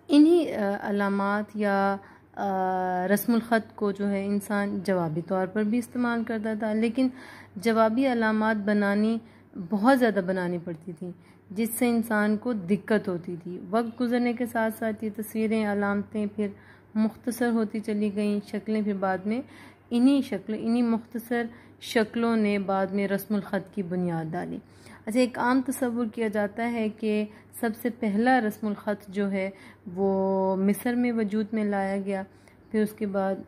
इन्हीं अलामात या रस्मुल ख़त को जो है इंसान जवाबी तौर पर भी इस्तेमाल करता था, लेकिन जवाबी अलामात बनानी बहुत ज़्यादा बनानी पड़ती थी, जिससे इंसान को दिक्कत होती थी। वक्त गुज़रने के साथ साथ ये तस्वीरें, अलामतें फिर मुख्तसर होती चली गईं, शक्लें फिर बाद में इन्हीं मुख्तसर शक्लों ने बाद में रस्मुल ख़त की बुनियाद डाली। अच्छा, एक आम तसव्वुर किया जाता है कि सबसे पहला रस्मुल ख़त जो है वो मिस्र में वजूद में लाया गया, फिर उसके बाद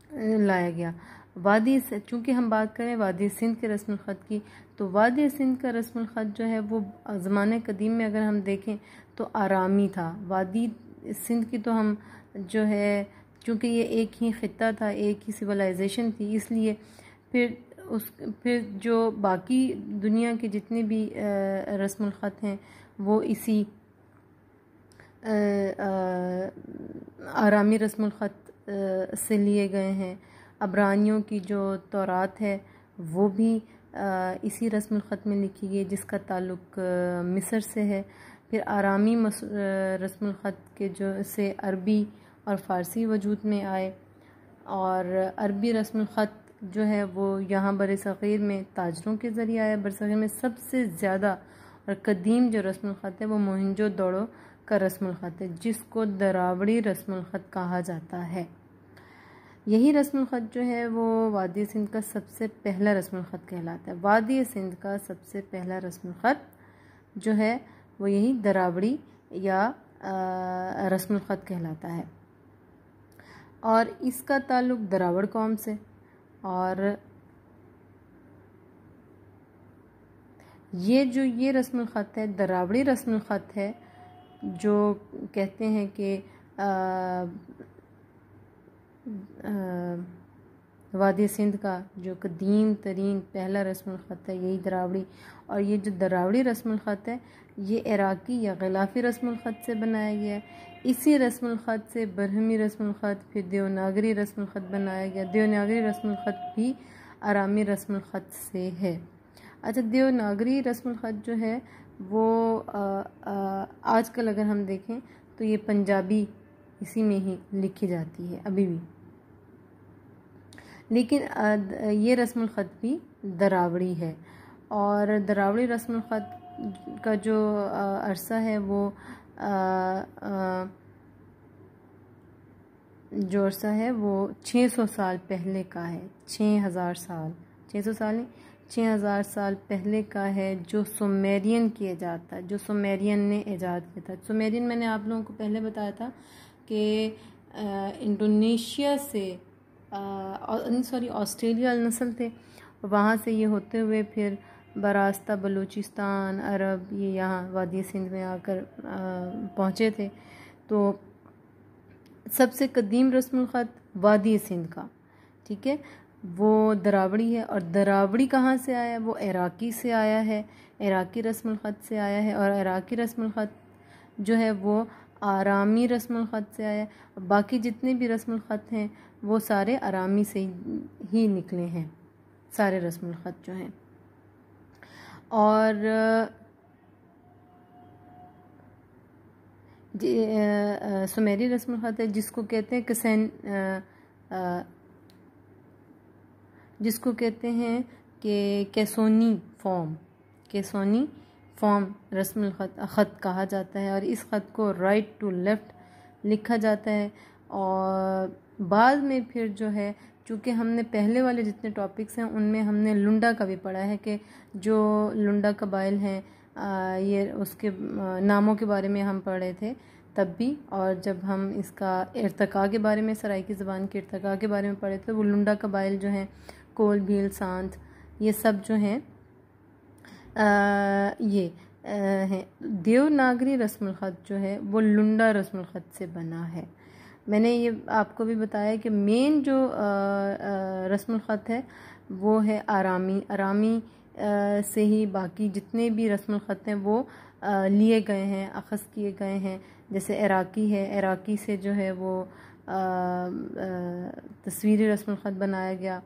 लाया गया वादी। चूँकि हम बात करें वादी सिंध के रस्मुल ख़त की, तो वादी सिंध का रस्मुल ख़त जो है वो ज़माने कदीम में अगर हम देखें तो आरामी था। वादी सिंध की तो हम जो है, चूँकि ये एक ही ख़ित्ता था, एक ही सिविलाइजेशन थी, इसलिए फिर जो बाकी दुनिया के जितने भी रस्मुल ख़त हैं वो इसी आरामी रस्मुल ख़त से लिए गए हैं। अबरानियों की जो तौरात है वो भी इसी रस्मुल ख़त में लिखी गई, जिसका ताल्लुक़ मिस्र से है। फिर आरामी रस्मुल ख़त के जो से अरबी और फ़ारसी वजूद में आए, और अरबी रस्मुल ख़त जो है वो यहाँ बर-ए-सग़ीर में ताजरों के ज़रिए आया। बर-ए-सग़ीर में सबसे ज़्यादा और कदीम जो रस्मुल ख़त है वो मोहनजोदड़ो का रस्मुल ख़त है, जिसको दरावड़ी रस्मुल ख़त कहा जाता है। यही रस्मुल ख़त जो है वो वादी सिंध का सबसे पहला रस्मुल ख़त कहलाता है। वादी सिंध का सबसे पहला रस्मुल ख़त जो है वो यही दरावड़ी या रस्मुल ख़त कहलाता है, और इसका ताल्लुक़ दरावड़ कौम से। और ये रस्मुल ख़त है, दरावड़ी रस्मुल ख़त है, जो कहते हैं कि वादी सिंध का जो कदीम तरीन पहला रस्मुल ख़त है यही दरावड़ी। और ये जो दरावड़ी रस्मुल ख़त है ये इराकी या ग़िलाफ़ी रस्मुल ख़त से बनाया गया है। इसी रस्मुल ख़त से बरहमी रस्मुल ख़त, फिर देवनागरी रस्मुल ख़त बनाया गया। देवनागरी रस्मुल ख़त भी आरामी रस्मुल ख़त से है। अच्छा, देवनागरी रस्मुल ख़त जो है वो आजकल अगर हम देखें तो ये पंजाबी इसी में ही लिखी जाती है अभी भी, लेकिन ये रस्मुल ख़त भी दरावड़ी है। और दरावड़ी रस्मुल ख़त का जो अरसा है वो जो अरसा है वो 600 साल पहले का है। 6000 साल, 600 साल नहीं, 6000 साल पहले का है, जो सुमेरियन की ईजाद था, जो सुमेरियन ने ईजाद किया था। सुमेरियन मैंने आप लोगों को पहले बताया था कि इंडोनेशिया से ऑस्ट्रेलिया नस्ल थे, वहाँ से ये होते हुए फिर बरास्ता बलूचिस्तान अरब ये यहाँ वादी सिंध में आकर पहुँचे थे। तो सबसे कदीम रस्मुल ख़त वादी सिंध का, ठीक है, वो दरावड़ी है। और दरावड़ी कहाँ से आया? वो इराकी से आया है, इराकी रस्मुल ख़त से आया है। और इराकी रस्मुल ख़त जो है वो आरामी रस्मुल ख़त से आया है। बाकी जितने भी रस्मुल ख़त हैं वो सारे आरामी से ही निकले हैं, सारे रस्मुल ख़त जो हैं। और सुमेरी रस्मुल ख़त है जिसको कहते हैं जिसको कहते हैं कि कैसोनी फॉर्म रस्मुल ख़त कहा जाता है। और इस ख़त को राइट टू लेफ़्ट लिखा जाता है। और बाद में फिर जो है, चूँकि हमने पहले वाले जितने टॉपिक्स हैं उनमें हमने लुंडा का भी पढ़ा है कि जो लुंडा कबाइल हैं ये उसके नामों के बारे में हम पढ़े थे तब भी। और जब हम इसका इर्तका के बारे में, सराइकी ज़बान के इर्तका के बारे में पढ़े थे, वो लुंडा कबाइल जो हैं, कोल भील सांत, ये सब जो हैं ये हैं। देवनागरी रस्मुल ख़त जो है वो लुंडा रस्मुल ख़त से बना है। मैंने ये आपको भी बताया कि मेन जो रस्मुल ख़त है वो है आरामी से ही बाकी जितने भी रस्मुल ख़त हैं वो लिए गए हैं, अख़ज़ किए गए हैं। जैसे इराकी है, इराकी से जो है वो तस्वीरी रस्मुल ख़त बनाया गया।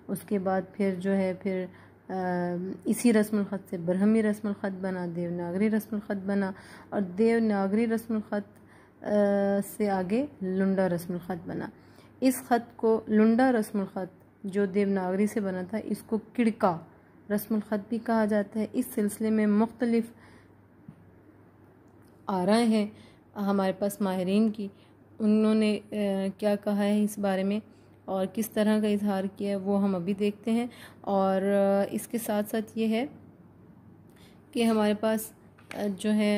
उसके बाद फिर जो है फिर इसी रस्मुल ख़त से ब्रह्मी रस्मुल ख़त बना, देवनागरी रस्मुल ख़त बना, और देवनागरी रस्मुल ख़त से आगे लुंडा रस्मुल ख़त बना। इस ख़त को लुंडा रस्मुल ख़त जो देवनागरी से बना था, इसको किड़का रस्मुल ख़त भी कहा जाता है। इस सिलसिले में मुख्तलिफ आराएं हैं हमारे पास माहिरीन की, उन्होंने क्या कहा है इस बारे में और किस तरह का इजहार किया है वो हम अभी देखते हैं। और इसके साथ साथ ये है कि हमारे पास जो है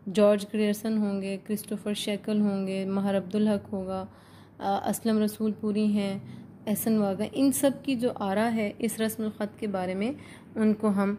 जॉर्ज ग्रियर्सन होंगे, क्रिस्टोफर शेकल होंगे, महर अब्दुल हक होगा, असलम रसूलपुरी हैं, एहसन वागा, इन सब की जो आरा है इस रस्मुल ख़त के बारे में, उनको हम